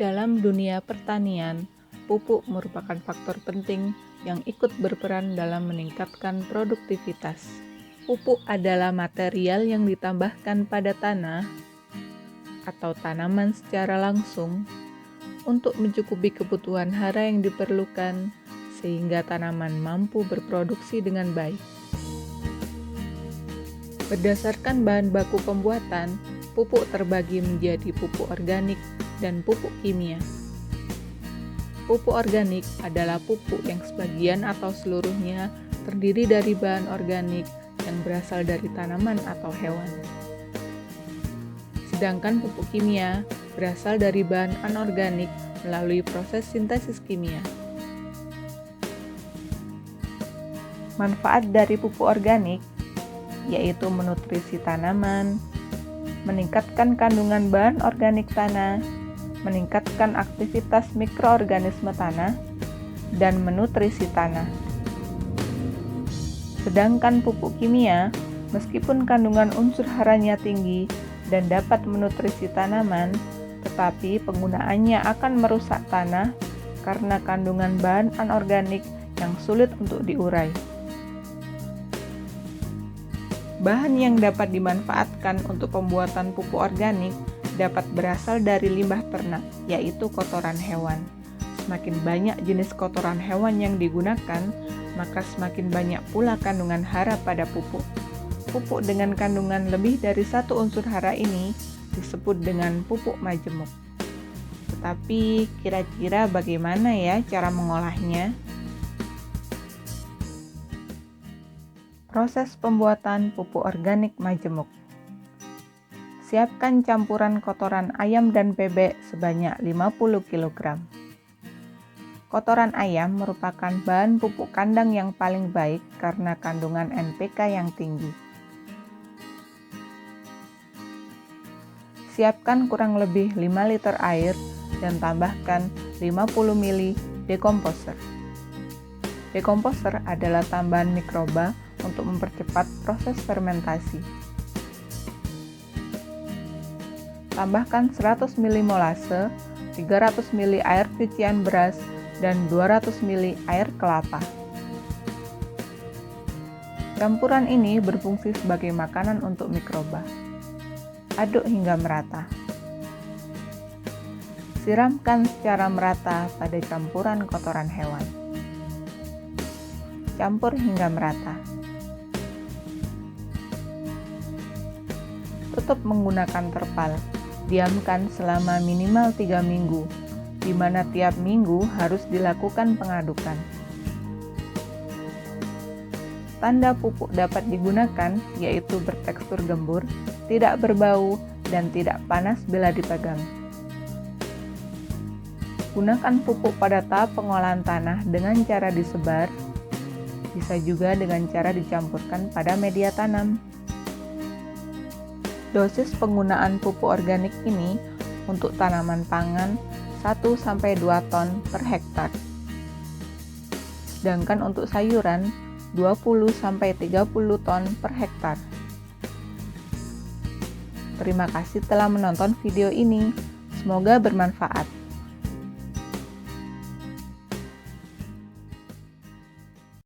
Dalam dunia pertanian, pupuk merupakan faktor penting yang ikut berperan dalam meningkatkan produktivitas. Pupuk adalah material yang ditambahkan pada tanah atau tanaman secara langsung untuk mencukupi kebutuhan hara yang diperlukan sehingga tanaman mampu berproduksi dengan baik. Berdasarkan bahan baku pembuatan, pupuk terbagi menjadi pupuk organik dan pupuk kimia. Pupuk organik adalah pupuk yang sebagian atau seluruhnya terdiri dari bahan organik yang berasal dari tanaman atau hewan. Sedangkan pupuk kimia berasal dari bahan anorganik melalui proses sintesis kimia. Manfaat dari pupuk organik yaitu menutrisi tanaman, meningkatkan kandungan bahan organik tanah, meningkatkan aktivitas mikroorganisme tanah, dan menutrisi tanah. Sedangkan pupuk kimia, meskipun kandungan unsur haranya tinggi dan dapat menutrisi tanaman, tetapi penggunaannya akan merusak tanah karena kandungan bahan anorganik yang sulit untuk diurai. Bahan yang dapat dimanfaatkan untuk pembuatan pupuk organik dapat berasal dari limbah ternak, yaitu kotoran hewan. Semakin banyak jenis kotoran hewan yang digunakan, maka semakin banyak pula kandungan hara pada pupuk. Pupuk dengan kandungan lebih dari satu unsur hara ini disebut dengan pupuk majemuk. Tetapi kira-kira bagaimana ya cara mengolahnya? Proses pembuatan pupuk organik majemuk. Siapkan campuran kotoran ayam dan bebek sebanyak 50 kg. Kotoran ayam merupakan bahan pupuk kandang yang paling baik karena kandungan NPK yang tinggi. Siapkan kurang lebih 5 liter air dan tambahkan 50 ml dekomposer. Dekomposer adalah tambahan mikroba untuk mempercepat proses fermentasi. Tambahkan 100 ml molase, 300 ml air cucian beras, dan 200 ml air kelapa. Campuran ini berfungsi sebagai makanan untuk mikroba. Aduk hingga merata. Siramkan secara merata pada campuran kotoran hewan. Campur hingga merata. Tutup menggunakan terpal. Diamkan selama minimal 3 minggu, di mana tiap minggu harus dilakukan pengadukan. Tanda pupuk dapat digunakan yaitu bertekstur gembur, tidak berbau, dan tidak panas bila dipegang. Gunakan pupuk pada tahap pengolahan tanah dengan cara disebar, bisa juga dengan cara dicampurkan pada media tanam. Dosis penggunaan pupuk organik ini untuk tanaman pangan 1-2 ton per hektar. Sedangkan untuk sayuran 20-30 ton per hektar. Terima kasih telah menonton video ini. Semoga bermanfaat.